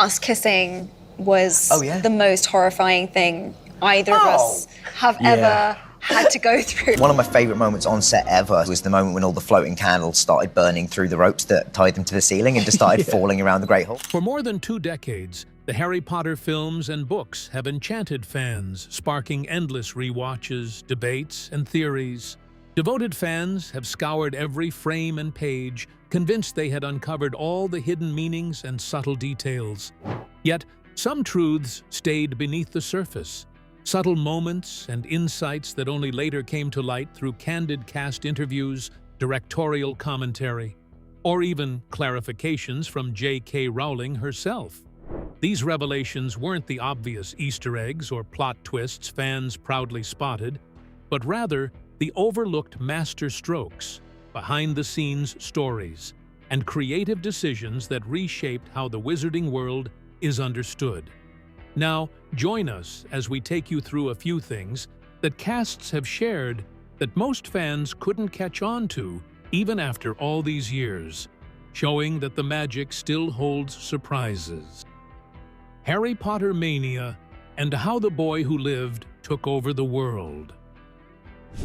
us kissing was Oh, yeah? the most horrifying thing either of us have ever had to go through. One of my favourite moments on set ever was the moment when all the floating candles started burning through the ropes that tied them to the ceiling and just started falling around the Great Hall. For more than 2 decades, the Harry Potter films and books have enchanted fans, sparking endless rewatches, debates, and theories. Devoted fans have scoured every frame and page, convinced they had uncovered all the hidden meanings and subtle details. Yet, some truths stayed beneath the surface. Subtle moments and insights that only later came to light through candid cast interviews, directorial commentary, or even clarifications from J.K. Rowling herself. These revelations weren't the obvious Easter eggs or plot twists fans proudly spotted, but rather the overlooked master strokes, behind-the-scenes stories, and creative decisions that reshaped how the wizarding world is understood. Now, join us as we take you through a few things that casts have shared that most fans couldn't catch on to even after all these years, showing that the magic still holds surprises. Harry Potter mania and how the boy who lived took over the world.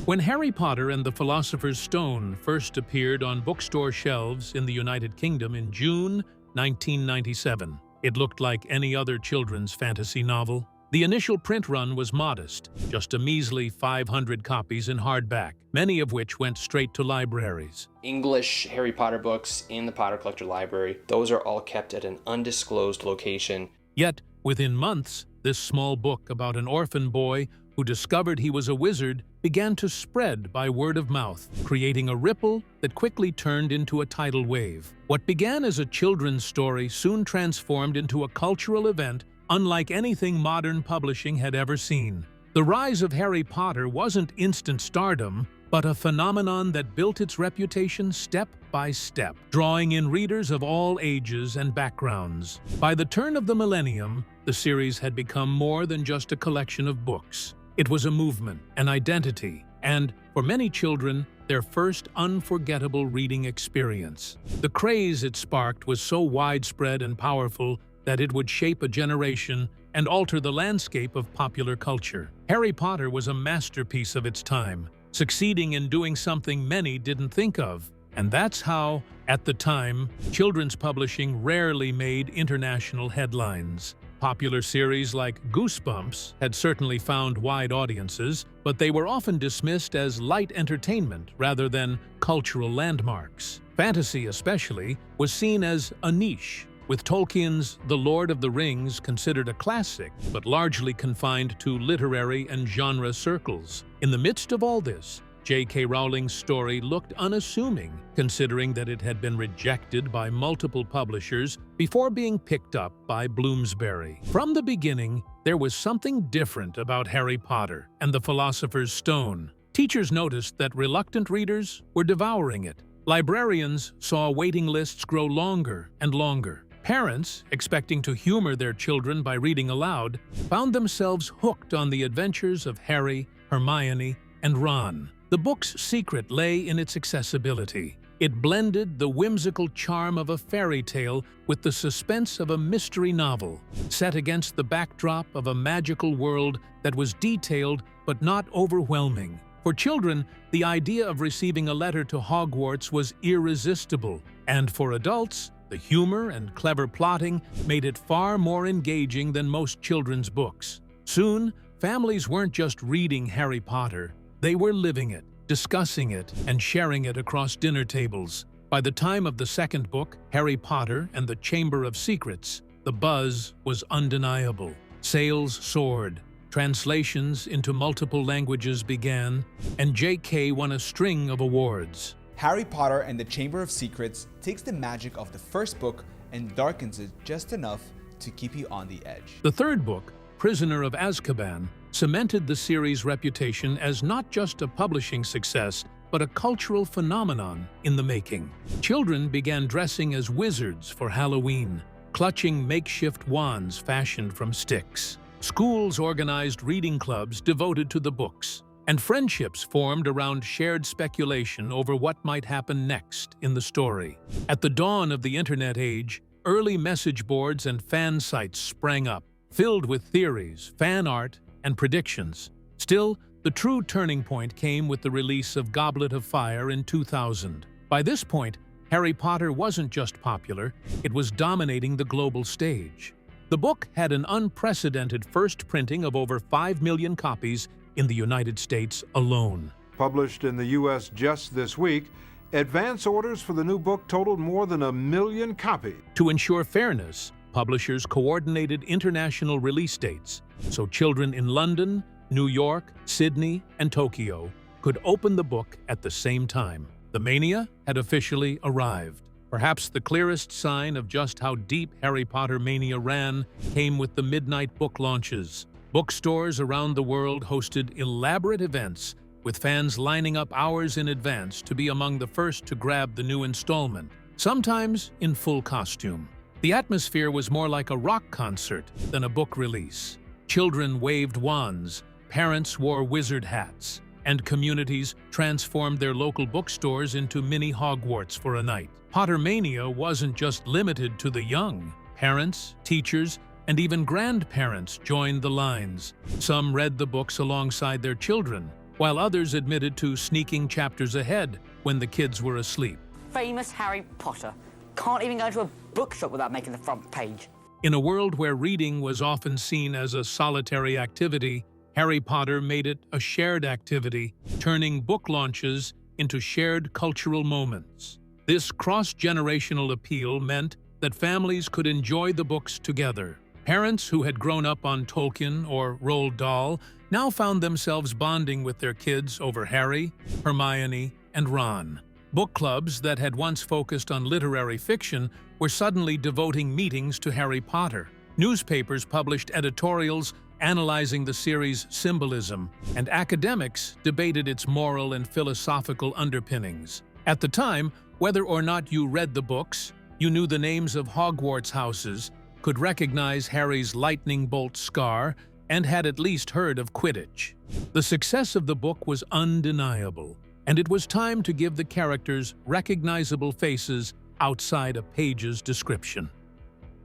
When Harry Potter and the Philosopher's Stone first appeared on bookstore shelves in the United Kingdom in June 1997, it looked like any other children's fantasy novel. The initial print run was modest, just a measly 500 copies in hardback, many of which went straight to libraries. English Harry Potter books in the Potter Collector Library, those are all kept at an undisclosed location. Yet, within months, this small book about an orphan boy who discovered he was a wizard began to spread by word of mouth, creating a ripple that quickly turned into a tidal wave. What began as a children's story soon transformed into a cultural event unlike anything modern publishing had ever seen. The rise of Harry Potter wasn't instant stardom, but a phenomenon that built its reputation step by step, drawing in readers of all ages and backgrounds. By the turn of the millennium, the series had become more than just a collection of books. It was a movement, an identity, and, for many children, their first unforgettable reading experience. The craze it sparked was so widespread and powerful that it would shape a generation and alter the landscape of popular culture. Harry Potter was a masterpiece of its time, succeeding in doing something many didn't think of. And that's how, at the time, children's publishing rarely made international headlines. Popular series like Goosebumps had certainly found wide audiences, but they were often dismissed as light entertainment rather than cultural landmarks. Fantasy, especially, was seen as a niche, with Tolkien's The Lord of the Rings considered a classic, but largely confined to literary and genre circles. In the midst of all this, J.K. Rowling's story looked unassuming, considering that it had been rejected by multiple publishers before being picked up by Bloomsbury. From the beginning, there was something different about Harry Potter and the Philosopher's Stone. Teachers noticed that reluctant readers were devouring it. Librarians saw waiting lists grow longer and longer. Parents, expecting to humor their children by reading aloud, found themselves hooked on the adventures of Harry, Hermione, and Ron. The book's secret lay in its accessibility. It blended the whimsical charm of a fairy tale with the suspense of a mystery novel, set against the backdrop of a magical world that was detailed but not overwhelming. For children, the idea of receiving a letter to Hogwarts was irresistible, and for adults, the humor and clever plotting made it far more engaging than most children's books. Soon, families weren't just reading Harry Potter, they were living it, discussing it, and sharing it across dinner tables. By the time of the second book, Harry Potter and the Chamber of Secrets, the buzz was undeniable. Sales soared, translations into multiple languages began, and J.K. won a string of awards. Harry Potter and the Chamber of Secrets takes the magic of the first book and darkens it just enough to keep you on the edge. The third book, Prisoner of Azkaban, cemented the series' reputation as not just a publishing success, but a cultural phenomenon in the making. Children began dressing as wizards for Halloween, clutching makeshift wands fashioned from sticks. Schools organized reading clubs devoted to the books, and friendships formed around shared speculation over what might happen next in the story. At the dawn of the internet age, early message boards and fan sites sprang up, filled with theories, fan art, and predictions. Still, the true turning point came with the release of Goblet of Fire in 2000. By this point, Harry Potter wasn't just popular, it was dominating the global stage. The book had an unprecedented first printing of over 5 million copies in the United States alone. Published in the U.S. just this week, advance orders for the new book totaled more than 1 million copies. To ensure fairness, publishers coordinated international release dates, so children in London, New York, Sydney, and Tokyo could open the book at the same time. The mania had officially arrived. Perhaps the clearest sign of just how deep Harry Potter mania ran came with the midnight book launches. Bookstores around the world hosted elaborate events, with fans lining up hours in advance to be among the first to grab the new installment, sometimes in full costume. The atmosphere was more like a rock concert than a book release. Children waved wands, parents wore wizard hats, and communities transformed their local bookstores into mini Hogwarts for a night. Pottermania wasn't just limited to the young. Parents, teachers, and even grandparents joined the lines. Some read the books alongside their children, while others admitted to sneaking chapters ahead when the kids were asleep. Famous Harry Potter. Can't even go to a bookshop without making the front page. In a world where reading was often seen as a solitary activity, Harry Potter made it a shared activity, turning book launches into shared cultural moments. This cross-generational appeal meant that families could enjoy the books together. Parents who had grown up on Tolkien or Roald Dahl now found themselves bonding with their kids over Harry, Hermione, and Ron. Book clubs that had once focused on literary fiction were suddenly devoting meetings to Harry Potter. Newspapers published editorials analyzing the series' symbolism, and academics debated its moral and philosophical underpinnings. At the time, whether or not you read the books, you knew the names of Hogwarts houses, could recognize Harry's lightning bolt scar, and had at least heard of Quidditch. The success of the book was undeniable, and it was time to give the characters recognizable faces outside a page's description.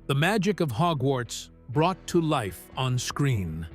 The magic of Hogwarts brought to life on screen.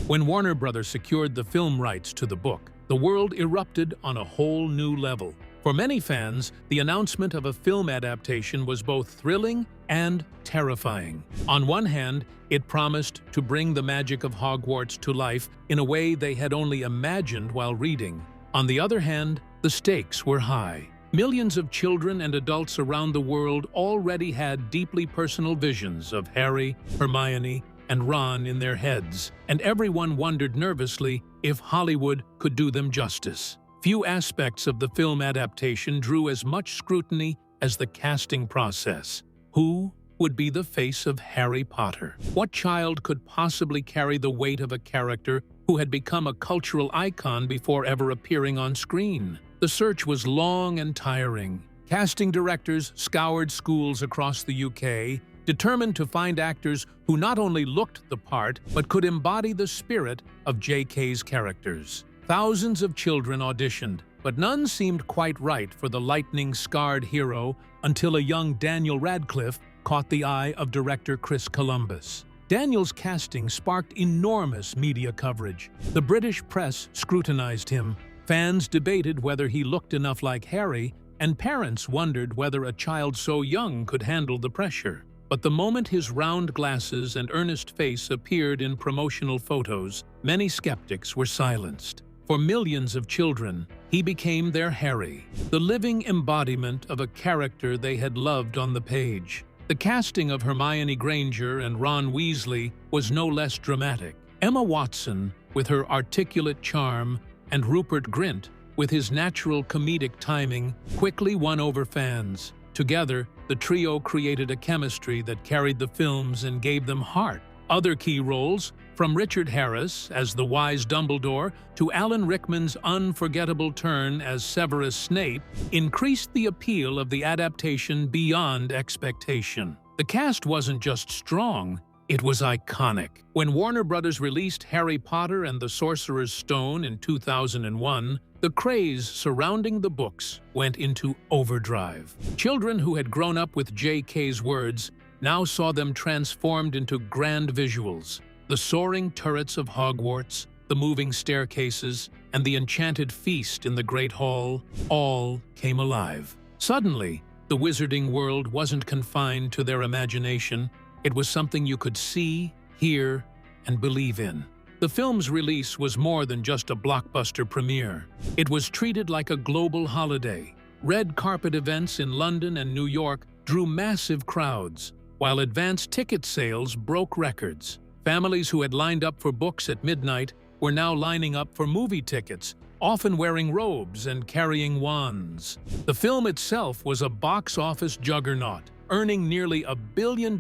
When Warner Bros. Secured the film rights to the book, the world erupted on a whole new level. For many fans, the announcement of a film adaptation was both thrilling and terrifying. On one hand, it promised to bring the magic of Hogwarts to life in a way they had only imagined while reading. On the other hand, the stakes were high. Millions of children and adults around the world already had deeply personal visions of Harry, Hermione, and Ron in their heads, and everyone wondered nervously if Hollywood could do them justice. Few aspects of the film adaptation drew as much scrutiny as the casting process. Who would be the face of Harry Potter? What child could possibly carry the weight of a character who had become a cultural icon before ever appearing on screen? The search was long and tiring. Casting directors scoured schools across the UK, determined to find actors who not only looked the part, but could embody the spirit of J.K.'s characters. Thousands of children auditioned, but none seemed quite right for the lightning-scarred hero until a young Daniel Radcliffe caught the eye of director Chris Columbus. Daniel's casting sparked enormous media coverage. The British press scrutinized him. Fans debated whether he looked enough like Harry, and parents wondered whether a child so young could handle the pressure. But the moment his round glasses and earnest face appeared in promotional photos, many skeptics were silenced. For millions of children, he became their Harry, the living embodiment of a character they had loved on the page. The casting of Hermione Granger and Ron Weasley was no less dramatic. Emma Watson, with her articulate charm, and Rupert Grint, with his natural comedic timing, quickly won over fans. Together, the trio created a chemistry that carried the films and gave them heart. Other key roles, from Richard Harris as the wise Dumbledore to Alan Rickman's unforgettable turn as Severus Snape, increased the appeal of the adaptation beyond expectation. The cast wasn't just strong, it was iconic. When Warner Bros. Released Harry Potter and the Sorcerer's Stone in 2001, the craze surrounding the books went into overdrive. Children who had grown up with J.K.'s words now saw them transformed into grand visuals. The soaring turrets of Hogwarts, the moving staircases, and the enchanted feast in the Great Hall all came alive. Suddenly, the wizarding world wasn't confined to their imagination. It was something you could see, hear, and believe in. The film's release was more than just a blockbuster premiere. It was treated like a global holiday. Red carpet events in London and New York drew massive crowds, while advance ticket sales broke records. Families who had lined up for books at midnight were now lining up for movie tickets, often wearing robes and carrying wands. The film itself was a box office juggernaut, earning nearly $1 billion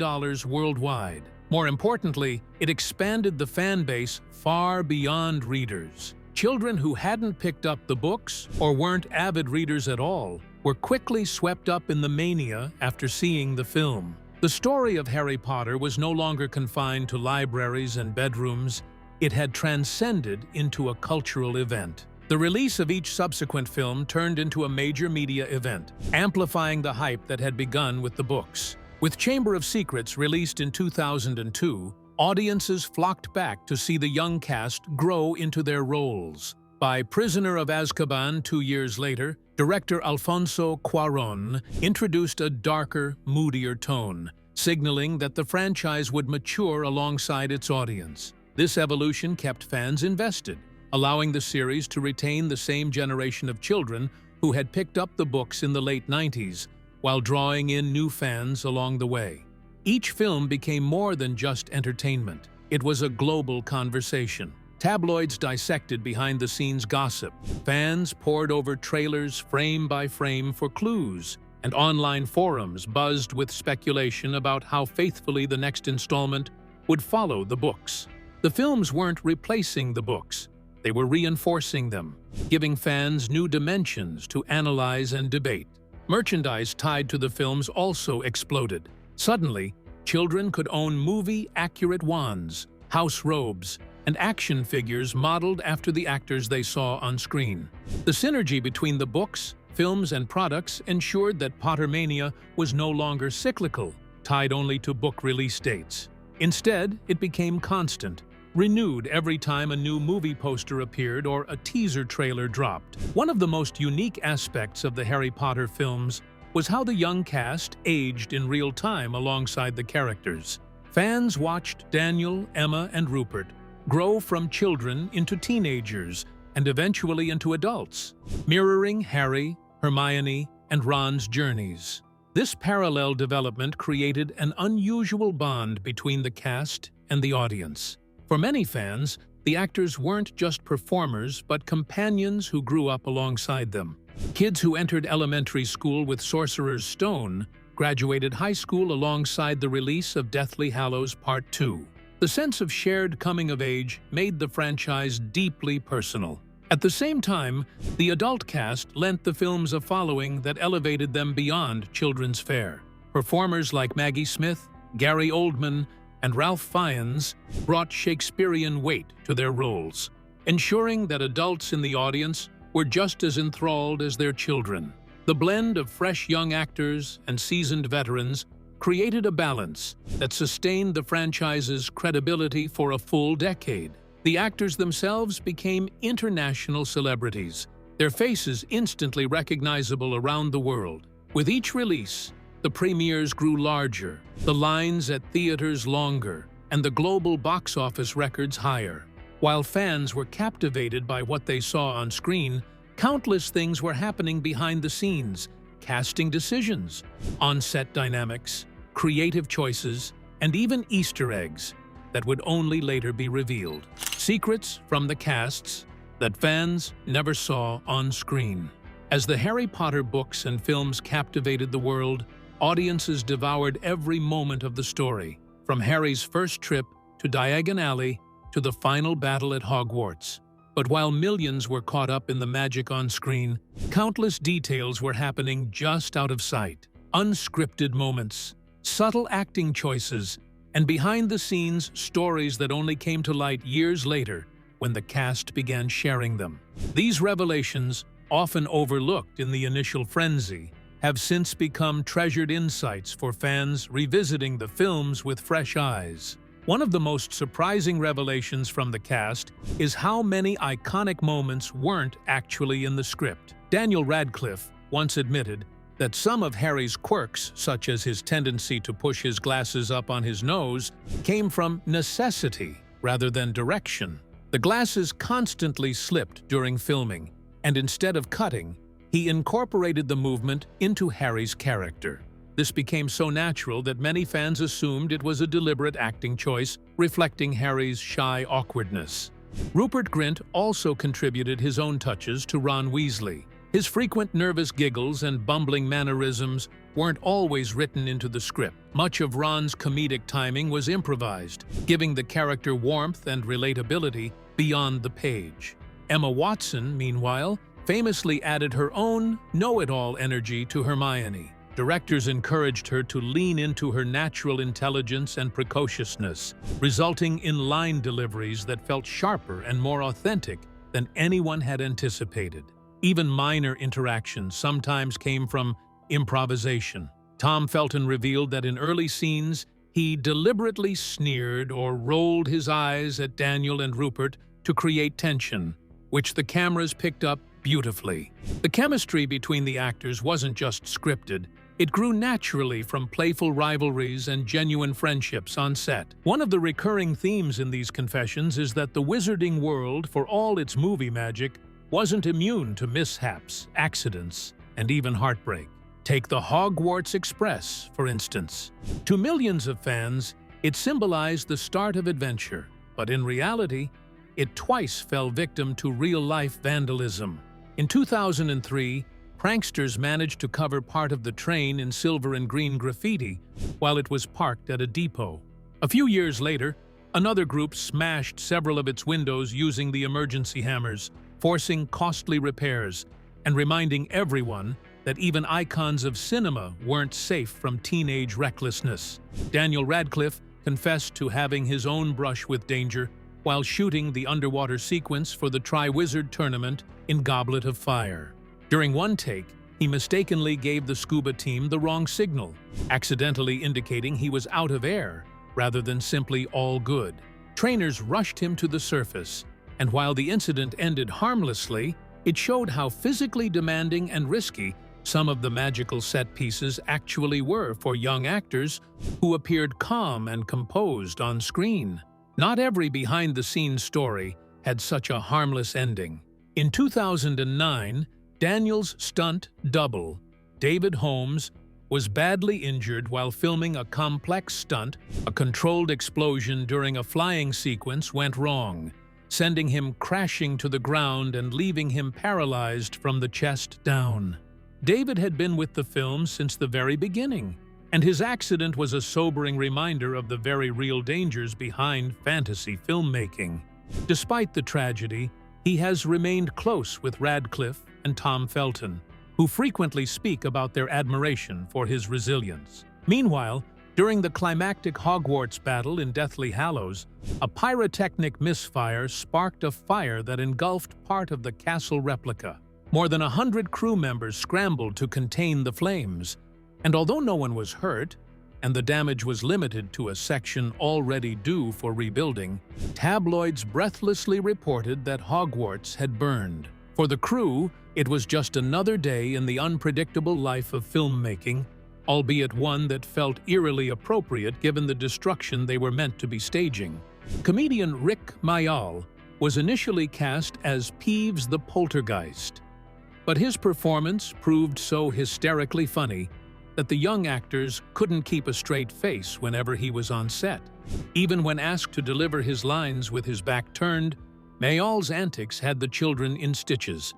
worldwide. More importantly, it expanded the fan base far beyond readers. Children who hadn't picked up the books or weren't avid readers at all were quickly swept up in the mania after seeing the film. The story of Harry Potter was no longer confined to libraries and bedrooms. It had transcended into a cultural event. The release of each subsequent film turned into a major media event, amplifying the hype that had begun with the books. With Chamber of Secrets released in 2002, audiences flocked back to see the young cast grow into their roles. By Prisoner of Azkaban 2 years later, director Alfonso Cuarón introduced a darker, moodier tone, signaling that the franchise would mature alongside its audience. This evolution kept fans invested, allowing the series to retain the same generation of children who had picked up the books in the late 90s, while drawing in new fans along the way. Each film became more than just entertainment. It was a global conversation. Tabloids dissected behind-the-scenes gossip. Fans pored over trailers frame by frame for clues, and online forums buzzed with speculation about how faithfully the next installment would follow the books. The films weren't replacing the books. They were reinforcing them, giving fans new dimensions to analyze and debate. Merchandise tied to the films also exploded. Suddenly, children could own movie-accurate wands, house robes, and action figures modeled after the actors they saw on screen. The synergy between the books, films, and products ensured that Pottermania was no longer cyclical, tied only to book release dates. Instead, it became constant, renewed every time a new movie poster appeared or a teaser trailer dropped. One of the most unique aspects of the Harry Potter films was how the young cast aged in real time alongside the characters. Fans watched Daniel, Emma, and Rupert grow from children into teenagers and eventually into adults, mirroring Harry, Hermione, and Ron's journeys. This parallel development created an unusual bond between the cast and the audience. For many fans, the actors weren't just performers, but companions who grew up alongside them. Kids who entered elementary school with Sorcerer's Stone graduated high school alongside the release of Deathly Hallows Part 2. The sense of shared coming of age made the franchise deeply personal. At the same time, the adult cast lent the films a following that elevated them beyond children's fare. Performers like Maggie Smith, Gary Oldman, and Ralph Fiennes brought Shakespearean weight to their roles, ensuring that adults in the audience were just as enthralled as their children. The blend of fresh young actors and seasoned veterans created a balance that sustained the franchise's credibility for a full decade. The actors themselves became international celebrities, their faces instantly recognizable around the world. With each release, the premieres grew larger, the lines at theaters longer, and the global box office records higher. While fans were captivated by what they saw on screen, countless things were happening behind the scenes: casting decisions, on-set dynamics, creative choices, and even Easter eggs that would only later be revealed. Secrets from the casts that fans never saw on screen. As the Harry Potter books and films captivated the world, audiences devoured every moment of the story, from Harry's first trip to Diagon Alley to the final battle at Hogwarts. But while millions were caught up in the magic on screen, countless details were happening just out of sight. Unscripted moments, subtle acting choices, and behind-the-scenes stories that only came to light years later when the cast began sharing them. These revelations, often overlooked in the initial frenzy, have since become treasured insights for fans revisiting the films with fresh eyes. One of the most surprising revelations from the cast is how many iconic moments weren't actually in the script. Daniel Radcliffe once admitted that some of Harry's quirks, such as his tendency to push his glasses up on his nose, came from necessity rather than direction. The glasses constantly slipped during filming, and instead of cutting, he incorporated the movement into Harry's character. This became so natural that many fans assumed it was a deliberate acting choice, reflecting Harry's shy awkwardness. Rupert Grint also contributed his own touches to Ron Weasley. His frequent nervous giggles and bumbling mannerisms weren't always written into the script. Much of Ron's comedic timing was improvised, giving the character warmth and relatability beyond the page. Emma Watson, meanwhile, famously added her own know-it-all energy to Hermione. Directors encouraged her to lean into her natural intelligence and precociousness, resulting in line deliveries that felt sharper and more authentic than anyone had anticipated. Even minor interactions sometimes came from improvisation. Tom Felton revealed that in early scenes, he deliberately sneered or rolled his eyes at Daniel and Rupert to create tension, which the cameras picked up beautifully. The chemistry between the actors wasn't just scripted. It grew naturally from playful rivalries and genuine friendships on set. One of the recurring themes in these confessions is that the wizarding world, for all its movie magic, wasn't immune to mishaps, accidents, and even heartbreak. Take the Hogwarts Express, for instance. To millions of fans, it symbolized the start of adventure, but in reality, it twice fell victim to real-life vandalism. In 2003, pranksters managed to cover part of the train in silver and green graffiti while it was parked at a depot. A few years later, another group smashed several of its windows using the emergency hammers, forcing costly repairs and reminding everyone that even icons of cinema weren't safe from teenage recklessness. Daniel Radcliffe confessed to having his own brush with danger while shooting the underwater sequence for the Triwizard Tournament in Goblet of Fire. During one take, he mistakenly gave the scuba team the wrong signal, accidentally indicating he was out of air rather than simply all good. Trainers rushed him to the surface, and while the incident ended harmlessly, it showed how physically demanding and risky some of the magical set pieces actually were for young actors who appeared calm and composed on screen. Not every behind-the-scenes story had such a harmless ending. In 2009, Daniel's stunt double, David Holmes, was badly injured while filming a complex stunt. A controlled explosion during a flying sequence went wrong, sending him crashing to the ground and leaving him paralyzed from the chest down. David had been with the film since the very beginning, and his accident was a sobering reminder of the very real dangers behind fantasy filmmaking. Despite the tragedy, he has remained close with Radcliffe and Tom Felton, who frequently speak about their admiration for his resilience. Meanwhile, during the climactic Hogwarts battle in Deathly Hallows, a pyrotechnic misfire sparked a fire that engulfed part of the castle replica. More than 100 crew members scrambled to contain the flames, and although no one was hurt, and the damage was limited to a section already due for rebuilding, tabloids breathlessly reported that Hogwarts had burned. For the crew, it was just another day in the unpredictable life of filmmaking, albeit one that felt eerily appropriate given the destruction they were meant to be staging. Comedian Rick Mayall was initially cast as Peeves the Poltergeist, but his performance proved so hysterically funny that the young actors couldn't keep a straight face whenever he was on set. Even when asked to deliver his lines with his back turned, Mayall's antics had the children in stitches,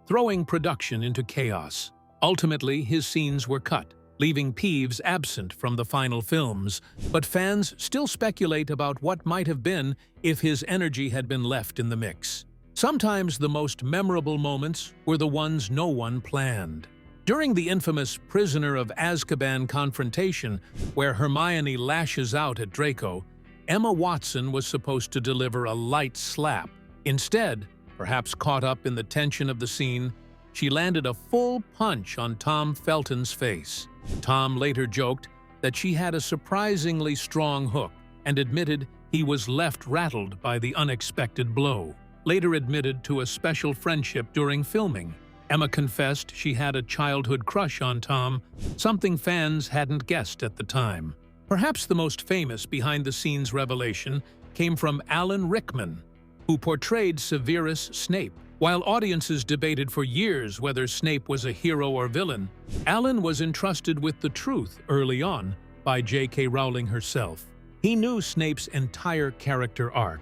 throwing production into chaos. Ultimately, his scenes were cut, leaving Peeves absent from the final films, but fans still speculate about what might have been if his energy had been left in the mix. Sometimes the most memorable moments were the ones no one planned. During the infamous Prisoner of Azkaban confrontation, where Hermione lashes out at Draco, Emma Watson was supposed to deliver a light slap. Instead, perhaps caught up in the tension of the scene, she landed a full punch on Tom Felton's face. Tom later joked that she had a surprisingly strong hook and admitted he was left rattled by the unexpected blow. Later admitted to a special friendship during filming. Emma confessed she had a childhood crush on Tom, something fans hadn't guessed at the time. Perhaps the most famous behind-the-scenes revelation came from Alan Rickman, who portrayed Severus Snape. While audiences debated for years whether Snape was a hero or villain, Alan was entrusted with the truth early on by J.K. Rowling herself. He knew Snape's entire character arc,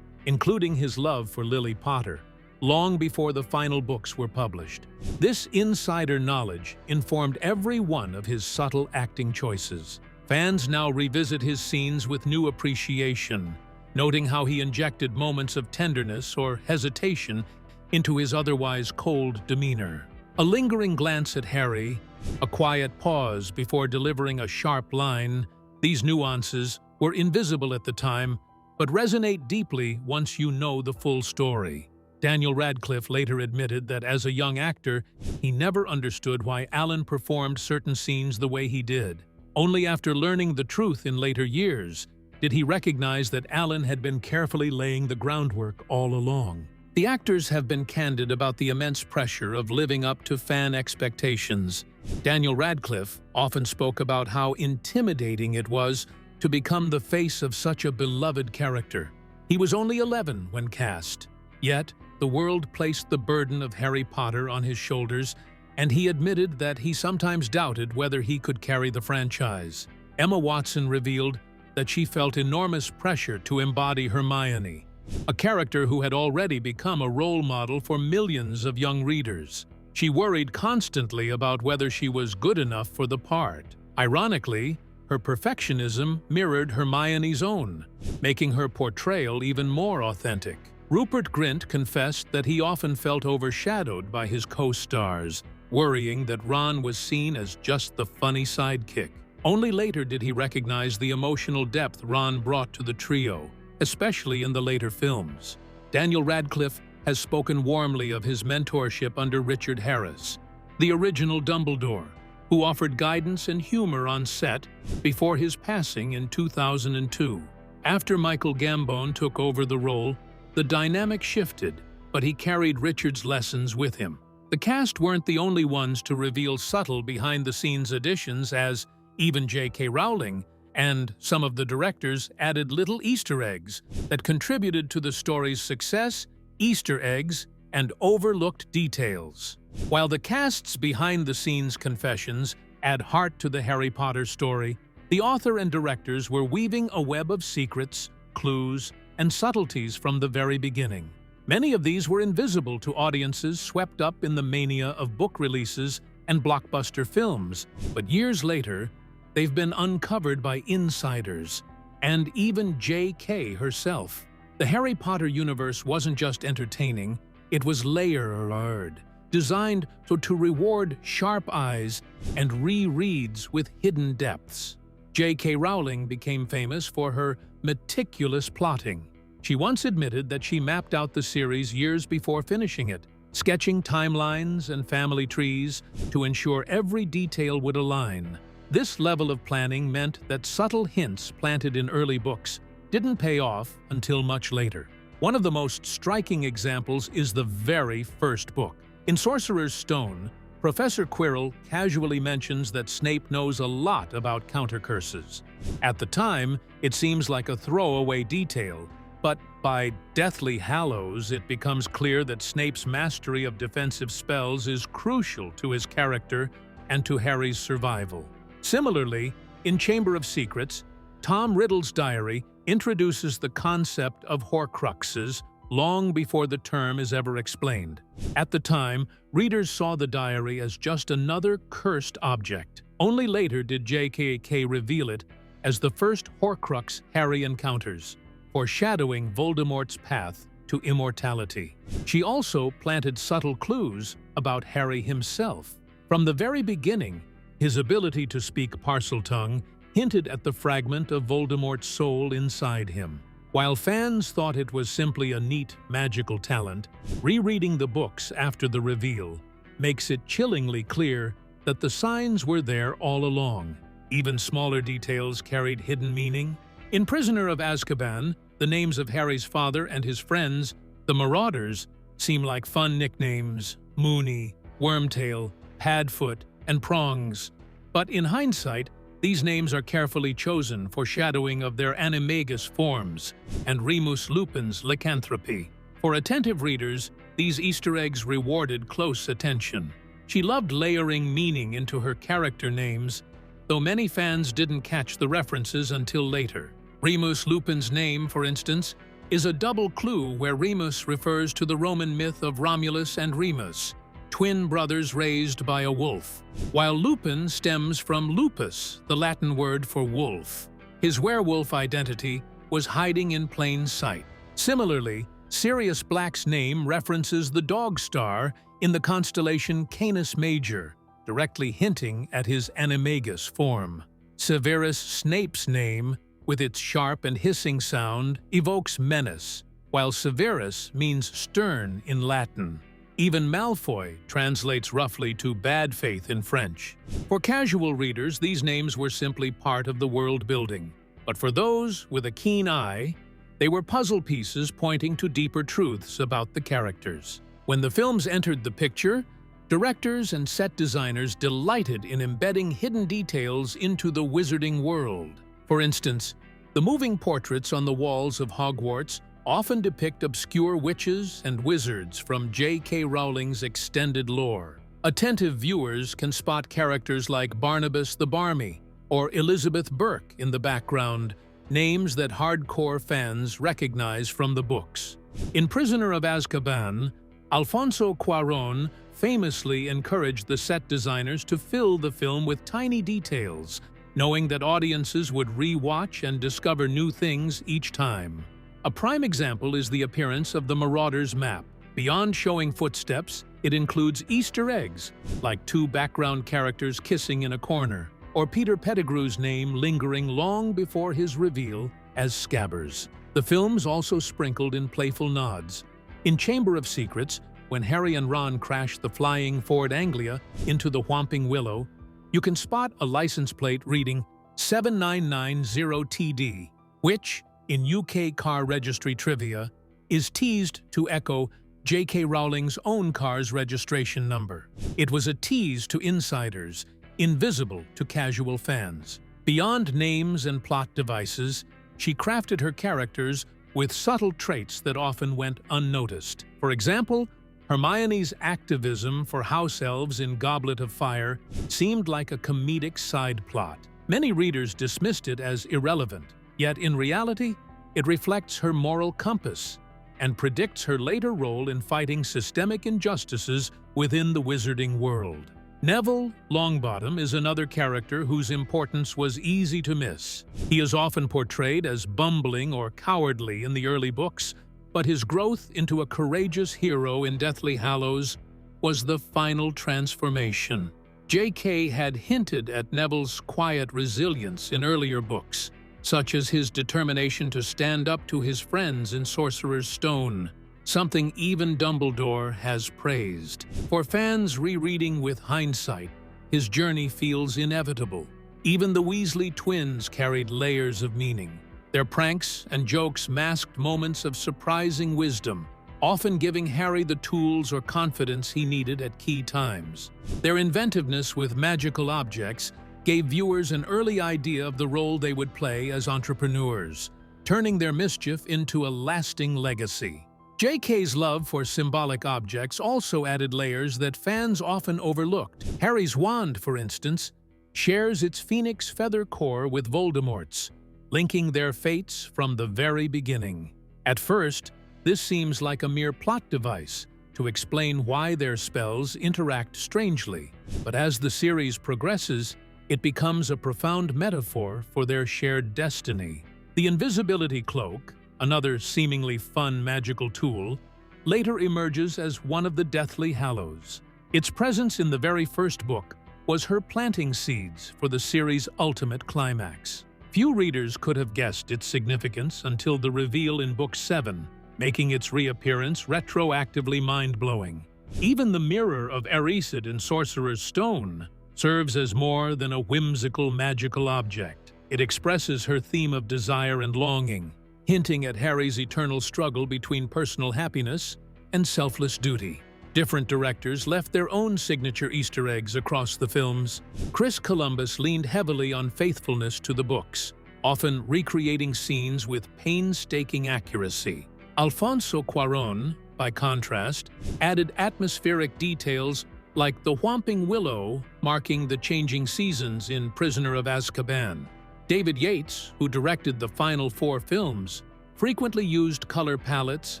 including his love for Lily Potter, long before the final books were published. This insider knowledge informed every one of his subtle acting choices. Fans now revisit his scenes with new appreciation, noting how he injected moments of tenderness or hesitation into his otherwise cold demeanor. A lingering glance at Harry, a quiet pause before delivering a sharp line, these nuances were invisible at the time, but resonate deeply once you know the full story. Daniel Radcliffe later admitted that as a young actor, he never understood why Alan performed certain scenes the way he did. Only after learning the truth in later years did he recognize that Alan had been carefully laying the groundwork all along. The actors have been candid about the immense pressure of living up to fan expectations. Daniel Radcliffe often spoke about how intimidating it was to become the face of such a beloved character. He was only 11 when cast, yet the world placed the burden of Harry Potter on his shoulders, and he admitted that he sometimes doubted whether he could carry the franchise. Emma Watson revealed that she felt enormous pressure to embody Hermione, a character who had already become a role model for millions of young readers. She worried constantly about whether she was good enough for the part. Ironically, her perfectionism mirrored Hermione's own, making her portrayal even more authentic. Rupert Grint confessed that he often felt overshadowed by his co-stars, worrying that Ron was seen as just the funny sidekick. Only later did he recognize the emotional depth Ron brought to the trio, especially in the later films. Daniel Radcliffe has spoken warmly of his mentorship under Richard Harris, the original Dumbledore, who offered guidance and humor on set before his passing in 2002. After Michael Gambon took over the role, the dynamic shifted, but he carried Richard's lessons with him. The cast weren't the only ones to reveal subtle behind-the-scenes additions, as even J.K. Rowling and some of the directors added little Easter eggs that contributed to the story's success, Easter eggs, and overlooked details. While the cast's behind-the-scenes confessions add heart to the Harry Potter story, the author and directors were weaving a web of secrets, clues, and subtleties from the very beginning. Many of these were invisible to audiences swept up in the mania of book releases and blockbuster films, but years later, they've been uncovered by insiders, and even J.K. herself. The Harry Potter universe wasn't just entertaining, it was layered, designed to reward sharp eyes and rereads with hidden depths. J.K. Rowling became famous for her meticulous plotting. She once admitted that she mapped out the series years before finishing it, sketching timelines and family trees to ensure every detail would align. This level of planning meant that subtle hints planted in early books didn't pay off until much later. One of the most striking examples is the very first book. In Sorcerer's Stone, Professor Quirrell casually mentions that Snape knows a lot about countercurses. At the time, it seems like a throwaway detail, but by Deathly Hallows, it becomes clear that Snape's mastery of defensive spells is crucial to his character and to Harry's survival. Similarly, in Chamber of Secrets, Tom Riddle's diary introduces the concept of Horcruxes long before the term is ever explained. At the time, readers saw the diary as just another cursed object. Only later did J.K. reveal it as the first Horcrux Harry encounters, foreshadowing Voldemort's path to immortality. She also planted subtle clues about Harry himself. From the very beginning, his ability to speak Parseltongue hinted at the fragment of Voldemort's soul inside him. While fans thought it was simply a neat, magical talent, rereading the books after the reveal makes it chillingly clear that the signs were there all along. Even smaller details carried hidden meaning. In Prisoner of Azkaban, the names of Harry's father and his friends, the Marauders, seem like fun nicknames: Moony, Wormtail, Padfoot, and Prongs. But in hindsight, these names are carefully chosen, foreshadowing of their animagus forms and Remus Lupin's lycanthropy. For attentive readers, these Easter eggs rewarded close attention. She loved layering meaning into her character names, though many fans didn't catch the references until later. Remus Lupin's name, for instance, is a double clue where Remus refers to the Roman myth of Romulus and Remus, twin brothers raised by a wolf, while Lupin stems from lupus, the Latin word for wolf. His werewolf identity was hiding in plain sight. Similarly, Sirius Black's name references the dog star in the constellation Canis Major, directly hinting at his animagus form. Severus Snape's name, with its sharp and hissing sound, evokes menace, while Severus means stern in Latin. Even Malfoy translates roughly to bad faith in French. For casual readers, these names were simply part of the world building. But for those with a keen eye, they were puzzle pieces pointing to deeper truths about the characters. When the films entered the picture, directors and set designers delighted in embedding hidden details into the wizarding world. For instance, the moving portraits on the walls of Hogwarts often depict obscure witches and wizards from J.K. Rowling's extended lore. Attentive viewers can spot characters like Barnabas the Barmy or Elizabeth Burke in the background, names that hardcore fans recognize from the books. In Prisoner of Azkaban, Alfonso Cuarón famously encouraged the set designers to fill the film with tiny details, knowing that audiences would re-watch and discover new things each time. A prime example is the appearance of the Marauders' map. Beyond showing footsteps, it includes Easter eggs, like two background characters kissing in a corner, or Peter Pettigrew's name lingering long before his reveal as Scabbers. The films also sprinkled in playful nods. In Chamber of Secrets, when Harry and Ron crash the flying Ford Anglia into the Whomping Willow, you can spot a license plate reading 7990TD, which, in UK car registry trivia, is teased to echo J.K. Rowling's own car's registration number. It was a tease to insiders, invisible to casual fans. Beyond names and plot devices, she crafted her characters with subtle traits that often went unnoticed. For example, Hermione's activism for house elves in Goblet of Fire seemed like a comedic side plot. Many readers dismissed it as irrelevant, yet in reality, it reflects her moral compass and predicts her later role in fighting systemic injustices within the wizarding world. Neville Longbottom is another character whose importance was easy to miss. He is often portrayed as bumbling or cowardly in the early books, but his growth into a courageous hero in Deathly Hallows was the final transformation. J.K. had hinted at Neville's quiet resilience in earlier books, such as his determination to stand up to his friends in Sorcerer's Stone, something even Dumbledore has praised. For fans rereading with hindsight, his journey feels inevitable. Even the Weasley twins carried layers of meaning. Their pranks and jokes masked moments of surprising wisdom, often giving Harry the tools or confidence he needed at key times. Their inventiveness with magical objects gave viewers an early idea of the role they would play as entrepreneurs, turning their mischief into a lasting legacy. J.K.'s love for symbolic objects also added layers that fans often overlooked. Harry's wand, for instance, shares its phoenix feather core with Voldemort's, linking their fates from the very beginning. At first, this seems like a mere plot device to explain why their spells interact strangely, but as the series progresses, it becomes a profound metaphor for their shared destiny. The invisibility cloak, another seemingly fun magical tool, later emerges as one of the Deathly Hallows. Its presence in the very first book was her planting seeds for the series' ultimate climax. Few readers could have guessed its significance until the reveal in Book 7, making its reappearance retroactively mind-blowing. Even the mirror of Erised in Sorcerer's Stone serves as more than a whimsical magical object. It expresses her theme of desire and longing, hinting at Harry's eternal struggle between personal happiness and selfless duty. Different directors left their own signature Easter eggs across the films. Chris Columbus leaned heavily on faithfulness to the books, often recreating scenes with painstaking accuracy. Alfonso Cuarón, by contrast, added atmospheric details like the whomping willow marking the changing seasons in Prisoner of Azkaban. David Yates, who directed the final 4 films, frequently used color palettes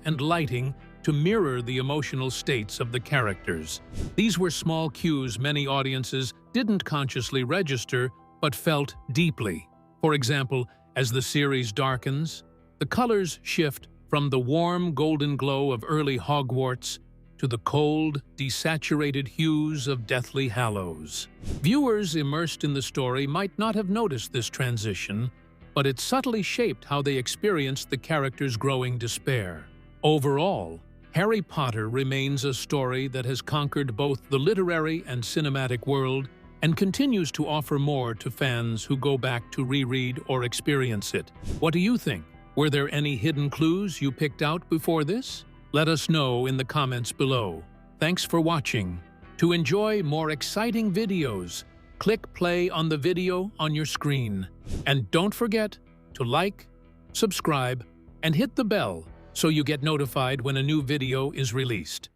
and lighting to mirror the emotional states of the characters. These were small cues many audiences didn't consciously register but felt deeply. For example, as the series darkens, the colors shift from the warm golden glow of early Hogwarts to the cold, desaturated hues of Deathly Hallows. Viewers immersed in the story might not have noticed this transition, but it subtly shaped how they experienced the characters' growing despair. Overall, Harry Potter remains a story that has conquered both the literary and cinematic world and continues to offer more to fans who go back to reread or experience it. What do you think? Were there any hidden clues you picked out before this? Let us know in the comments below. Thanks for watching. To enjoy more exciting videos, click play on the video on your screen. And don't forget to like, subscribe, and hit the bell so you get notified when a new video is released.